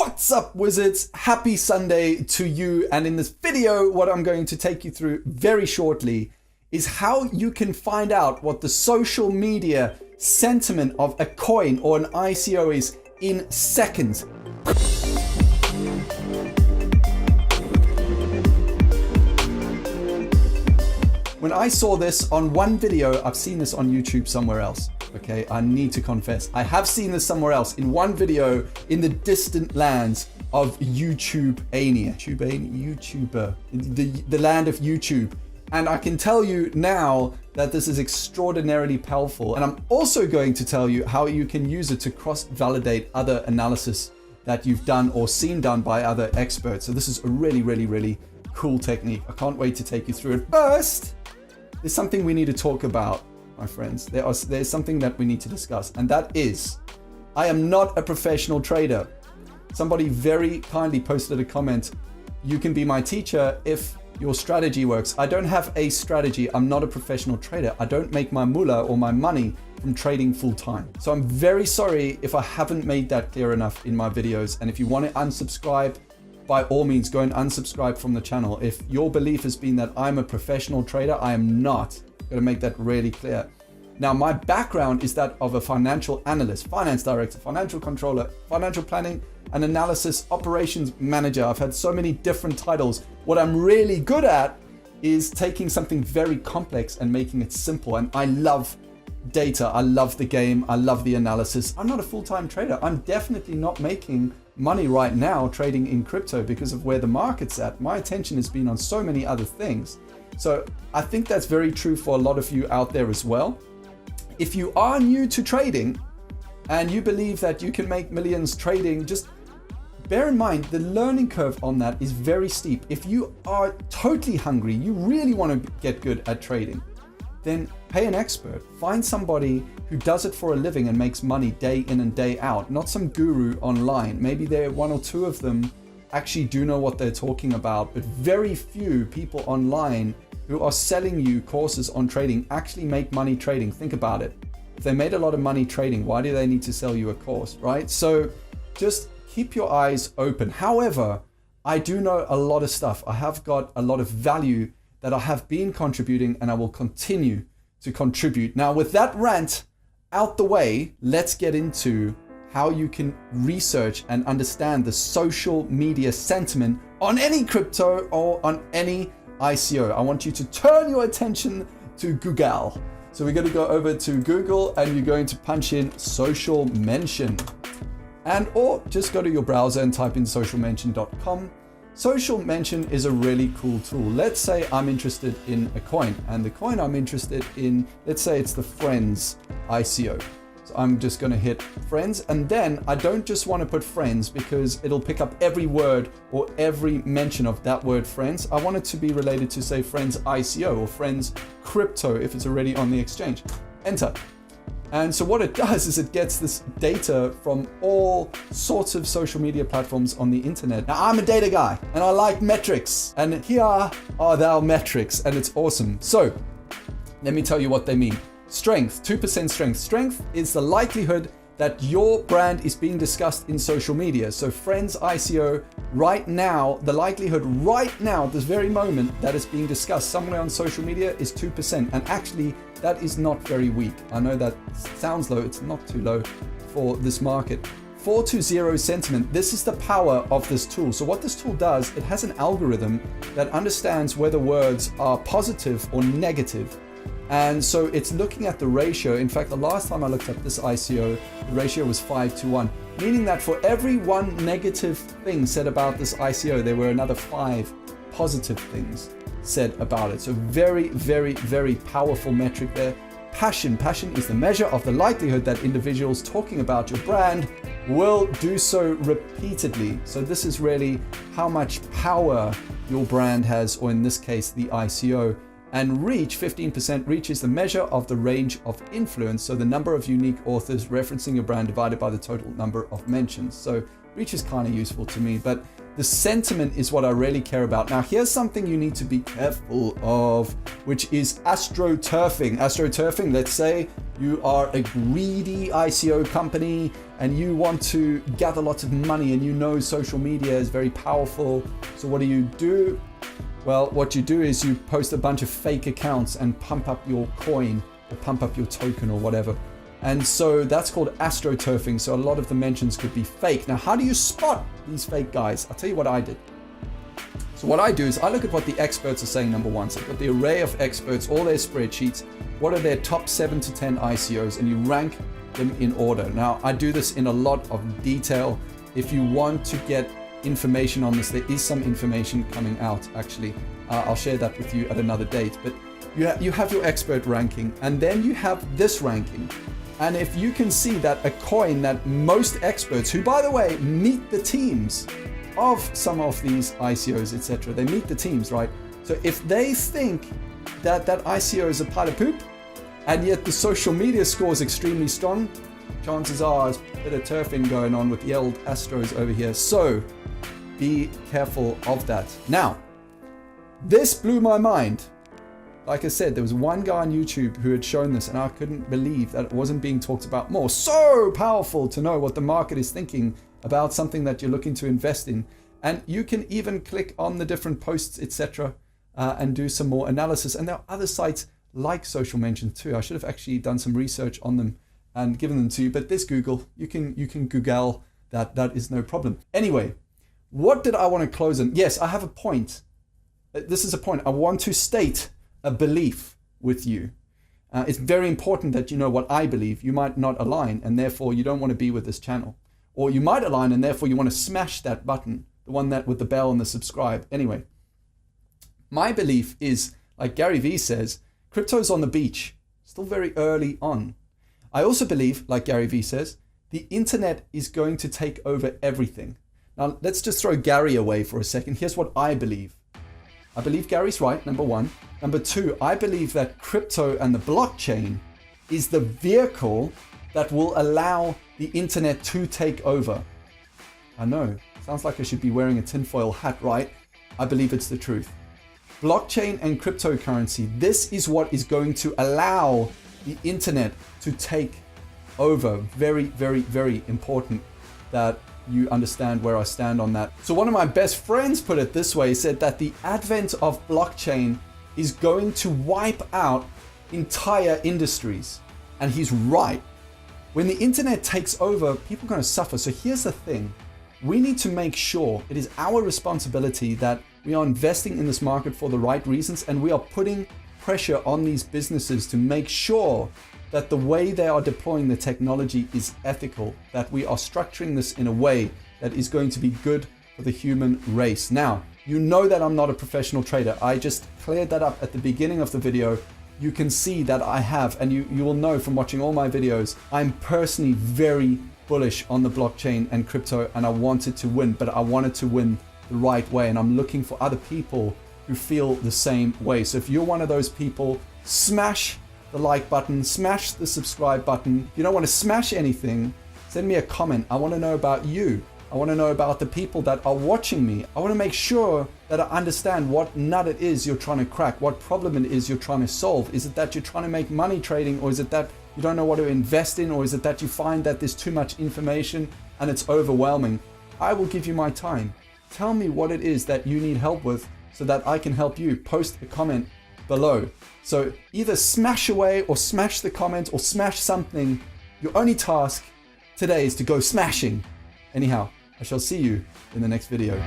What's up, wizards? Happy Sunday to you. And in this video, what I'm going to take you through very shortly is how you can find out what the social media sentiment of a coin or an ICO is in seconds. When I saw this on one video, I've seen this on YouTube somewhere else. Okay, I need to confess, I have seen this somewhere else in one video in the distant lands of YouTubeania, YouTuber, the land of YouTube. And I can tell you now that this is extraordinarily powerful. And I'm also going to tell you how you can use it to cross-validate other analysis that you've done or seen done by other experts. So this is a really cool technique. I can't wait to take you through it. First, there's something we need to talk about, my friends. There's something that we need to discuss, and that is, I am not a professional trader. Somebody very kindly posted a comment, you can be my teacher if your strategy works. I don't have a strategy. I'm not a professional trader. I don't make my moolah or my money from trading full time. So I'm very sorry if I haven't made that clear enough in my videos. And if you want to unsubscribe, by all means, go and unsubscribe from the channel. If your belief has been that I'm a professional trader, I am not. Got to make that really clear. Now, my background is that of a financial analyst, finance director, financial controller, financial planning and analysis, operations manager. I've had so many different titles. What I'm really good at is taking something very complex and making it simple. And I love data. I love the game. I love the analysis. I'm not a full-time trader. I'm definitely not making money right now trading in crypto because of where the market's at. My attention has been on so many other things. So I think that's very true for a lot of you out there as well. If you are new to trading and you believe that you can make millions trading, just bear in mind the learning curve on that is very steep. If you are totally hungry, you really want to get good at trading, then pay an expert. Find somebody who does it for a living and makes money day in and day out, not some guru online. Maybe there one or two of them actually do know what they're talking about, but very few people online who are selling you courses on trading actually make money trading. Think about it. If they made a lot of money trading, why do they need to sell you a course, right? So just keep your eyes open. However, I do know a lot of stuff. I have got a lot of value that I have been contributing and I will continue to contribute. Now, with that rant out the way, let's get into how you can research and understand the social media sentiment on any crypto or on any ICO. I want you to turn your attention to Google. So we're going to go over to Google and you're going to punch in social mention, and or just go to your browser and type in socialmention.com. Social mention is a really cool tool. Let's say I'm interested in a coin, and the coin I'm interested in, let's say it's the Friends ICO. So I'm just going to hit Friends, and then I don't just want to put Friends because it'll pick up every word or every mention of that word Friends. I want it to be related to, say, Friends ICO or Friends Crypto if it's already on the exchange. Enter. And so what it does is it gets this data from all sorts of social media platforms on the internet. Now, I'm a data guy and I like metrics, and here are thou metrics, and it's awesome. So let me tell you what they mean. Strength, 2% strength. Strength is the likelihood that your brand is being discussed in social media. So Friends ICO, right now, the likelihood right now, this very moment, that it's being discussed somewhere on social media is 2%. And actually, that is not very weak. I know that sounds low, it's not too low for this market. 420 sentiment, this is the power of this tool. So what this tool does, it has an algorithm that understands whether words are positive or negative. And so it's looking at the ratio. In fact, the last time I looked at this ICO, the ratio was 5:1, meaning that for every one negative thing said about this ICO, there were another 5 positive things said about it. So very powerful metric there. Passion is the measure of the likelihood that individuals talking about your brand will do so repeatedly. So this is really how much power your brand has, or in this case, the ICO. And reach, 15% reach, is the measure of the range of influence. So the number of unique authors referencing your brand divided by the total number of mentions. So reach is kind of useful to me, but The sentiment is what I really care about. Now, here's something you need to be careful of, which is astroturfing. Astroturfing, let's say you are a greedy ICO company and you want to gather lots of money, and you know social media is very powerful. So what do? Well, what you do is you post a bunch of fake accounts and pump up your coin or pump up your token or whatever. And so that's called astroturfing. So a lot of the mentions could be fake. Now, how do you spot these fake guys? I'll tell you what I did. So what I do is I look at what the experts are saying, number one. So I've got the array of experts, all their spreadsheets. What are their top 7 to 10 ICOs? And you rank them in order. Now, I do this in a lot of detail. If you want to get information on this, there is some information coming out, actually. I'll share that with you at another date. But you have your expert ranking, and then you have this ranking. And if you can see that a coin that most experts, who by the way meet the teams of some of these ICOs, etc., they meet the teams, right? So if they think that that ICO is a pile of poop, and yet the social media score is extremely strong, chances are there's a bit of turfing going on with the old Astros over here. So be careful of that. Now, this blew my mind. Like I said, there was one guy on YouTube who had shown this, and I couldn't believe that it wasn't being talked about more. So powerful to know what the market is thinking about something that you're looking to invest in. And you can even click on the different posts, etc., and do some more analysis. And there are other sites like Social Mention too. I should have actually done some research on them and given them to you, but there's Google. You can Google that. That is no problem. Anyway, what did I want to close on? Yes, I have a point. This is a point. I want to state a belief with you. It's very important that you know what I believe. You might not align, and therefore you don't want to be with this channel. Or you might align, and therefore you want to smash that button, the one that with the bell and the subscribe. Anyway, my belief is, like Gary Vee says, crypto's on the beach, still very early on. I also believe, like Gary Vee says, the internet is going to take over everything. Now, let's just throw Gary away for a second. Here's what I believe. I believe Gary's right, number one. Number two, I believe that crypto and the blockchain is the vehicle that will allow the internet to take over. I know, sounds like I should be wearing a tinfoil hat, right? I believe it's the truth. Blockchain and cryptocurrency, this is what is going to allow the internet to take over. Very, very, very important that you understand where I stand on that. So one of my best friends put it this way. He said that the advent of blockchain is going to wipe out entire industries. And he's right. When the internet takes over, people are going to suffer. So here's the thing. We need to make sure it is our responsibility that we are investing in this market for the right reasons, and we are putting pressure on these businesses to make sure that the way they are deploying the technology is ethical, that we are structuring this in a way that is going to be good for the human race. Now, you know that I'm not a professional trader. I just cleared that up at the beginning of the video. You can see that I have, and you will know from watching all my videos, I'm personally very bullish on the blockchain and crypto, and I wanted to win, but I wanted to win the right way, and I'm looking for other people who feel the same way. So if you're one of those people, smash the like button, smash the subscribe button. If you don't want to smash anything, send me a comment. I want to know about you. I want to know about the people that are watching me. I want to make sure that I understand what nut it is you're trying to crack, what problem it is you're trying to solve. Is it that you're trying to make money trading, or is it that you don't know what to invest in, or is it that you find that there's too much information and it's overwhelming? I will give you my time. Tell me what it is that you need help with so that I can help you. Post a comment below. So either smash away or smash the comment or smash something. Your only task today is to go smashing. Anyhow, I shall see you in the next video.